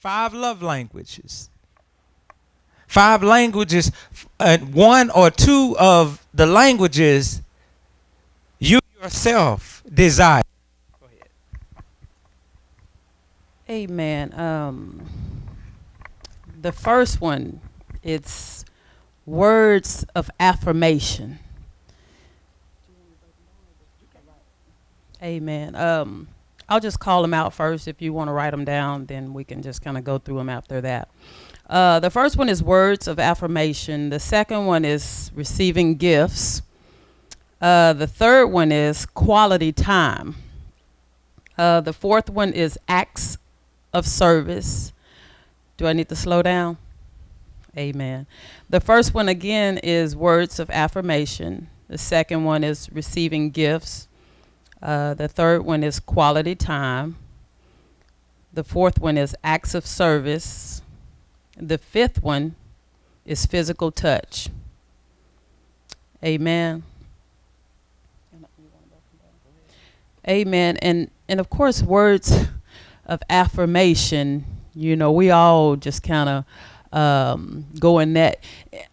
5 love languages. 5 languages, one or two of the languages you yourself desire. Go ahead. Amen. The first one, it's words of affirmation. Amen. I'll just call them out first. If you want to write them down, then we can just kind of go through them after that. The first one is words of affirmation. The second one is receiving gifts. The third one is quality time. The fourth one is acts of service. Do I need to slow down? Amen. The first one again is words of affirmation. The second one is receiving gifts. The third one is quality time. The fourth one is acts of service. The fifth one is physical touch. Amen. Amen. And of course, words of affirmation, you know, we all just kind of go in that.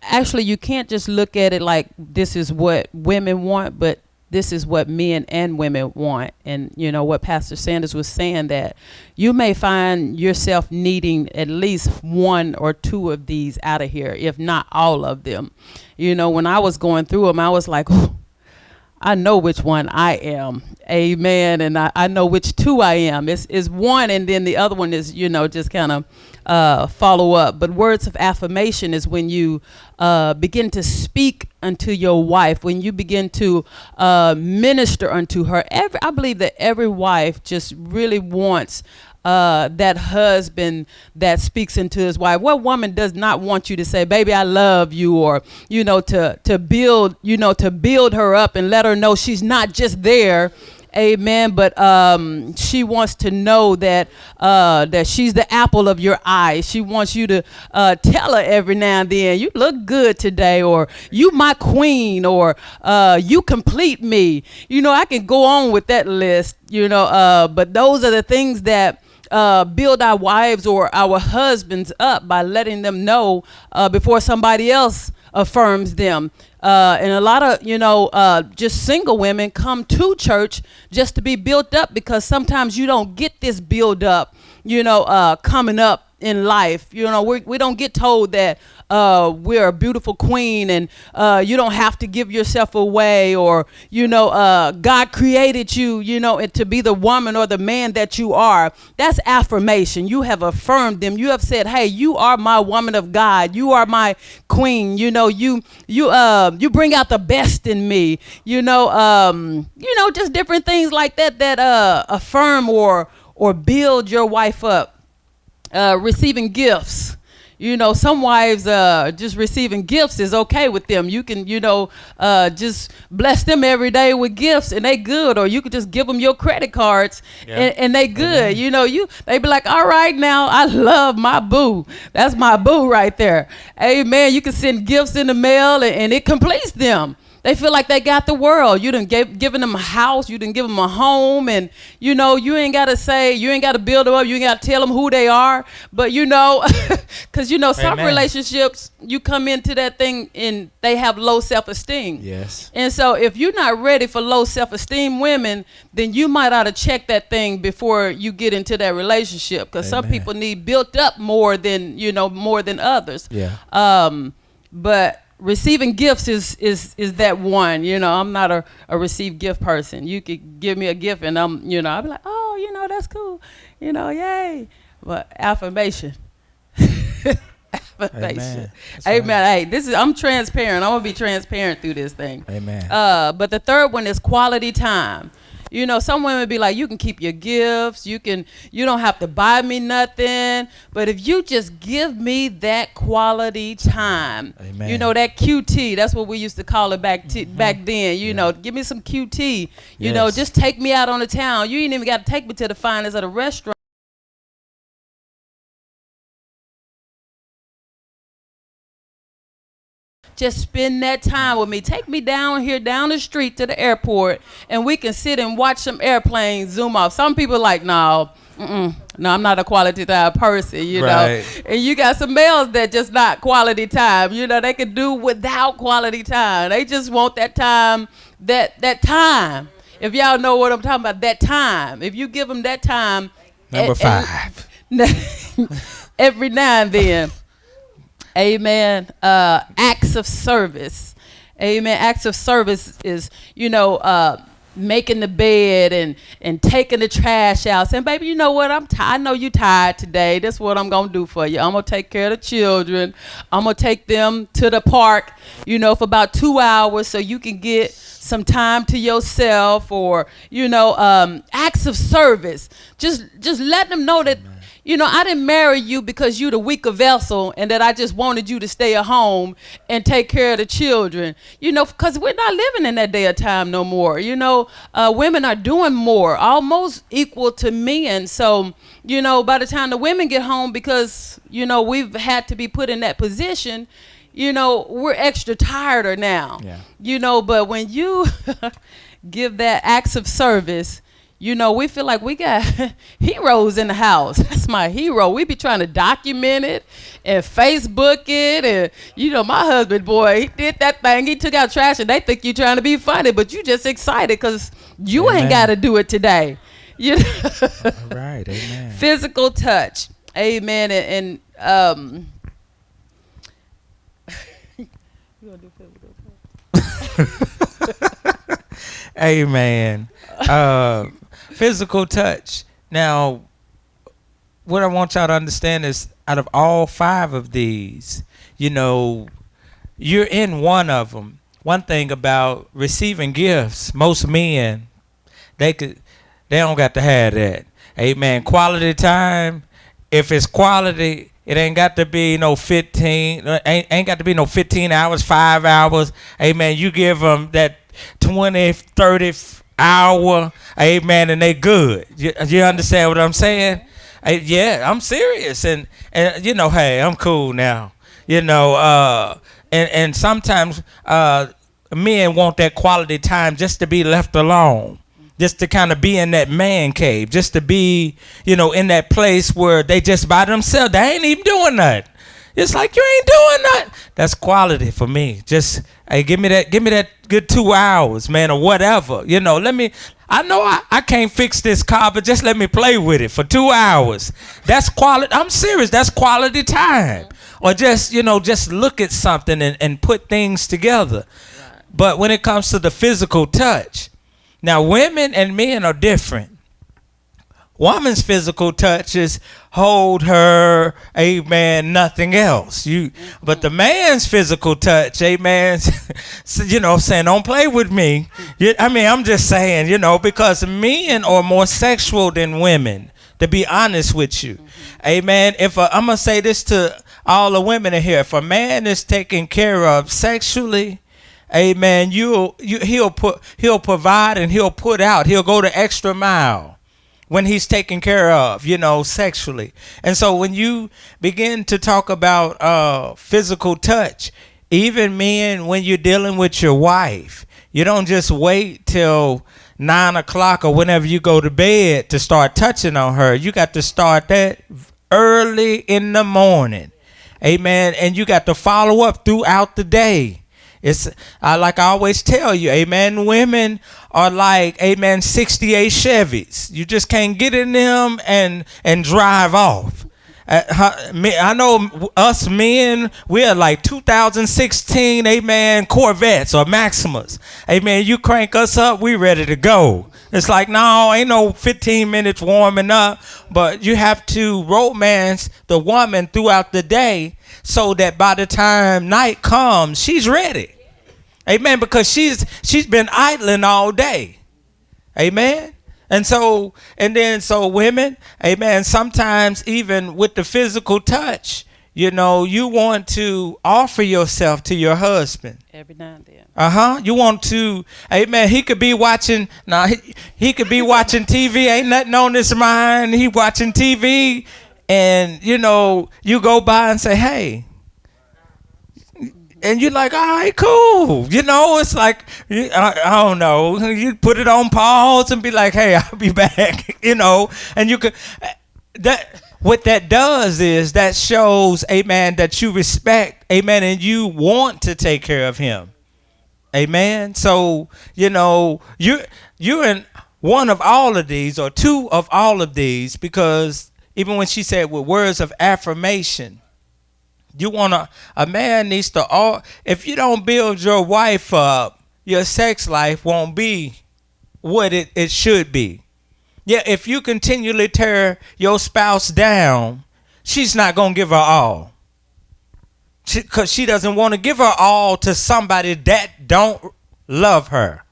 Actually, you can't just look at it like this is what women want, but this is what men and women want. And, you know, what Pastor Sanders was saying, that you may find yourself needing at least one or two of these out of here, if not all of them. You know, when I was going through them, I was like, oh, I know which one I am. Amen. And I know which two I am. It's one, and then the other one is, you know, just kind of follow up. But words of affirmation is when you begin to speak unto your wife, when you begin to minister unto her. I believe that every wife just really wants that husband that speaks into his wife. What woman does not want you to say, baby, I love you, or, you know, to build, you know, to build her up and let her know she's not just there. Amen. But she wants to know that that she's the apple of your eye. She wants you to tell her every now and then, you look good today, or you my queen, or you complete me. You know, I can go on with that list, you know, but those are the things that build our wives or our husbands up, by letting them know before somebody else affirms them. And a lot of, you know, just single women come to church just to be built up, because sometimes you don't get this build up, you know, coming up in life. You know, we don't get told that we're a beautiful queen, and you don't have to give yourself away, or, you know, God created you, you know, to be the woman or the man that you are. That's affirmation. You have affirmed them. You have said, hey, you are my woman of God. You are my queen. You know, you bring out the best in me. You know, just different things like that affirm or build your wife up. Receiving gifts. You know, some wives, just receiving gifts is okay with them. You can, you know, just bless them every day with gifts, and they good. Or you could just give them your credit cards, and they good. You know, they be like, all right, now I love my boo. That's my boo right there. Amen. You can send gifts in the mail, and it completes them. They feel like they got the world. You done given them a house. You done give them a home. And, you know, you ain't got to say, you ain't got to build them up. You ain't got to tell them who they are. But, you know, because, you know, some relationships, you come into that thing and they have low self-esteem. Yes. And so if you're not ready for low self-esteem women, then you might ought to check that thing before you get into that relationship. Because some people need built up more than, you know, more than others. Yeah. But receiving gifts is that one. You know, I'm not a receive gift person. You could give me a gift and I'll be like, oh, you know, that's cool. You know, yay. But affirmation. Affirmation. Amen. Right. Hey, I'm transparent. I'm gonna be transparent through this thing. Amen. But the third one is quality time. You know, some women be like, you can keep your gifts. You don't have to buy me nothing. But if you just give me that quality time, amen. You know, that QT, that's what we used to call it back then. You know, give me some QT. You know, just take me out on the town. You ain't even got to take me to the finest of the restaurant. Just spend that time with me. Take me down here, down the street to the airport, and we can sit and watch some airplanes zoom off. Some people are like, no, No, I'm not a quality time person, you Right. know. And you got some males that just not quality time. You know, they can do without quality time. They just want that time, that time. If y'all know what I'm talking about, that time. If you give them that time. Number 5. Every now and then. Amen. Acts of service. Amen. Acts of service is, making the bed and taking the trash out. Saying, baby, you know what? I know you tired today. That's what I'm going to do for you. I'm going to take care of the children. I'm going to take them to the park, for about 2 hours so you can get some time to yourself, or, acts of service. Just let them know that, I didn't marry you because you the weaker vessel and that I just wanted you to stay at home and take care of the children, because we're not living in that day of time no more. Women are doing more, almost equal to men. So, by the time the women get home, because, we've had to be put in that position, we're extra tireder now. Yeah. But when you give that acts of service, we feel like we got heroes in the house. That's my hero. We be trying to document it and Facebook it. And, my husband, boy, he did that thing. He took out trash, and they think you trying to be funny, but you just excited because you ain't got to do it today. All right. Amen. Physical touch. Amen. And you gonna do physical touch? Amen. Physical touch. Now, what I want y'all to understand is, out of all 5 of these, you're in one of them. One thing about receiving gifts, most men, they don't got to have that. Amen. Quality time. If it's quality, it ain't got to be no 15. Ain't got to be no 15 hours, 5 hours. Amen. You give them that 20, 30 hour, amen, and they good. You understand what I'm saying? Yeah, I'm serious, and hey, I'm cool now. And sometimes men want that quality time just to be left alone, just to kind of be in that man cave, just to be, in that place where they just by themselves. They ain't even doing nothing. It's like, you ain't doing nothing. That's quality for me. Just, hey, give me that good 2 hours, man, or whatever. I know I can't fix this car, but just let me play with it for 2 hours. That's quality. I'm serious. That's quality time. Or just look at something and put things together. Right. But when it comes to the physical touch, now women and men are different. Woman's physical touch is hold her, amen, nothing else. But the man's physical touch, amen, saying, don't play with me. I'm just saying, because men are more sexual than women, to be honest with you. Amen. I'm going to say this to all the women in here. If a man is taken care of sexually, amen, he'll provide and he'll put out. He'll go the extra mile when he's taken care of, sexually. And so when you begin to talk about physical touch, even men, when you're dealing with your wife, you don't just wait till 9 o'clock or whenever you go to bed to start touching on her. You got to start that early in the morning. Amen. And you got to follow up throughout the day. It's like I always tell you, amen, women are like, amen, 68 Chevys. You just can't get in them and drive off. I know us men, we're like 2016, amen, Corvettes or Maximas. Amen, you crank us up, we ready to go. It's like, no, ain't no 15 minutes warming up, but you have to romance the woman throughout the day so that by the time night comes, she's ready. Amen, because she's been idling all day. Amen. And so women, amen, sometimes even with the physical touch, you want to offer yourself to your husband. Every now and then. You want to, amen, he could be watching, he could be watching TV, ain't nothing on his mind. He watching TV, and, you go by and say, hey, And you're like, all right, cool. You know, it's like, I don't know. You put it on pause and be like, hey, I'll be back, you know. And you could, what that does is that shows, amen, that you respect, amen, and you want to take care of him. Amen. So, you know, you're in one of all of these or two of all of these, because even when she said with words of affirmation, you want a man needs to all, if you don't build your wife up, your sex life won't be what it should be. Yeah, if you continually tear your spouse down, she's not going to give her all. Because she doesn't want to give her all to somebody that don't love her.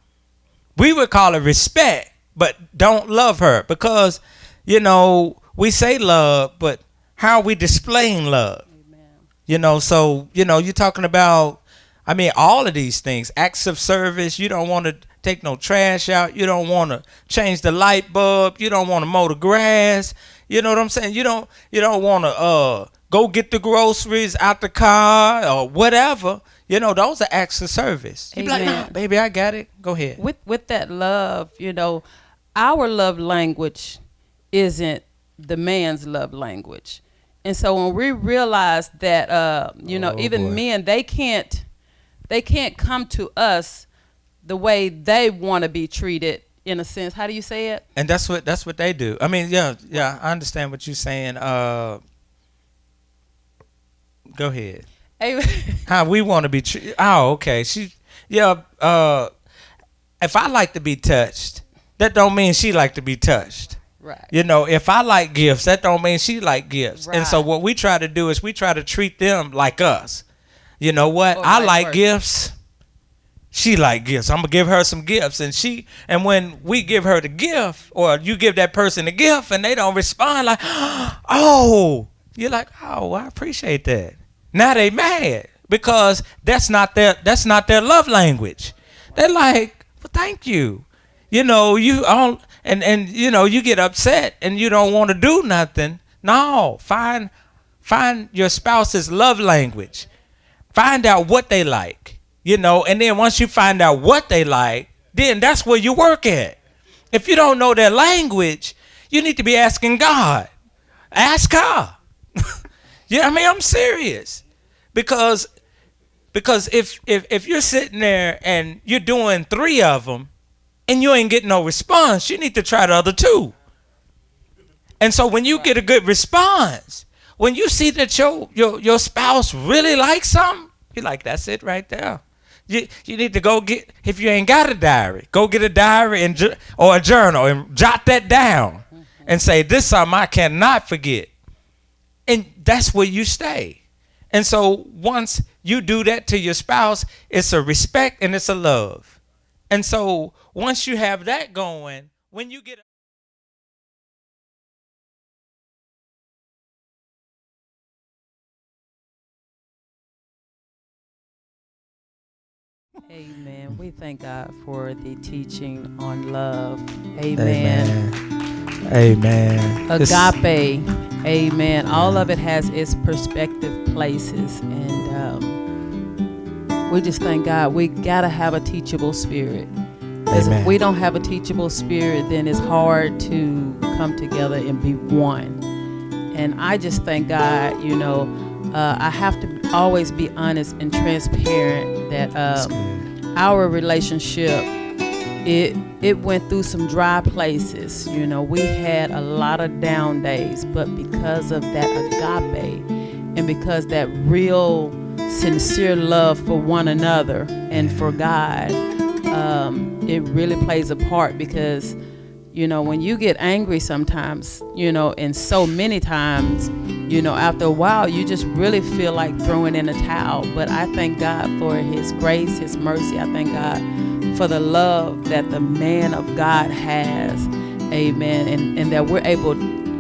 We would call it respect, but don't love her. Because, you know, we say love, but how are we displaying love? Amen. You know, so, you know, you're talking about, I mean, all of these things. Acts of service. You don't want to take no trash out. You don't want to change the light bulb. You don't want to mow the grass. You know what I'm saying? You don't want to go get the groceries out the car or whatever. You know, those are acts of service. You be like, nah, baby, I got it. Go ahead. With that love, you know, our love language isn't the man's love language. And so when we realize that, you know, even men, they can't come to us the way they want to be treated, in a sense. How do you say it? And that's what they do. I mean, yeah, I understand what you're saying. Go ahead. How we want to be treated. Oh, okay. If I like to be touched, that don't mean she like to be touched. Right. You know, if I like gifts, that don't mean she like gifts. Right. And so what we try to do is we try to treat them like us. You know what? I like gifts. She like gifts. I'm gonna give her some gifts, and when we give her the gift, or you give that person the gift, and they don't respond like, oh, you're like, oh, I appreciate that. Now they mad because that's not their love language. They're like, well, thank you. You know, and you know, you get upset and you don't want to do nothing. No, find your spouse's love language. Find out what they like. You know, and then once you find out what they like, then that's where you work at. If you don't know their language, you need to be asking God. Ask her. Yeah, I mean, I'm serious. Because if you're sitting there and you're doing 3 of them and you ain't getting no response, you need to try the other 2. And so when you get a good response, when you see that your spouse really likes something, you're like, that's it right there. You need to go get, if you ain't got a diary, go get a diary or a journal and jot that down and say, this is something I cannot forget. And that's where you stay. And so once you do that to your spouse, it's a respect and it's a love. And so once you have that going, when you get Amen. We thank God for the teaching on love. Amen. Amen. Agape. Amen. All of it has its perspective places. And we just thank God. We got to have a teachable spirit. Because if we don't have a teachable spirit, then it's hard to come together and be one. And I just thank God, you know, I have to always be honest and transparent that our relationship, it went through some dry places. You know, we had a lot of down days, but because of that agape and because that real sincere love for one another and for God, it really plays a part. Because, you know, when you get angry sometimes, you know, and so many times, you know, after a while, you just really feel like throwing in a towel. But I thank God for his grace, his mercy. I thank God for the love that the man of God has. Amen. And that we're able,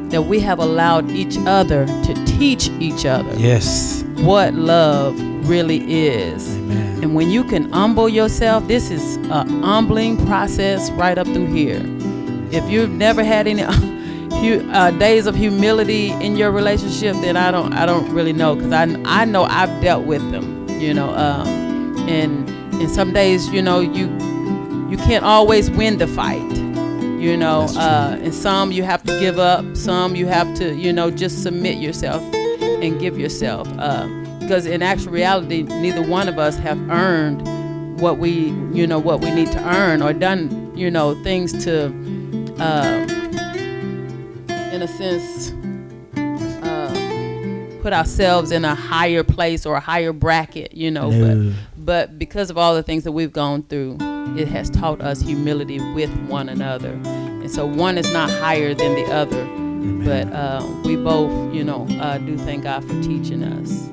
that we have allowed each other to teach each other. Yes. What love really is. Amen. And when you can humble yourself, this is a humbling process right up through here. If you've never had any days of humility in your relationship, then I don't really know, because I know I've dealt with them. you know. And some days, you know, you can't always win the fight, you know. And some you have to give up, some you have to, you know, just submit yourself and give yourself, because in actual reality, neither one of us have earned what we need to earn, or done, you know, things to, in a sense, put ourselves in a higher place or a higher bracket, you know. No. But because of all the things that we've gone through, it has taught us humility with one another. And so one is not higher than the other. Amen. But we both, you know, do thank God for teaching us.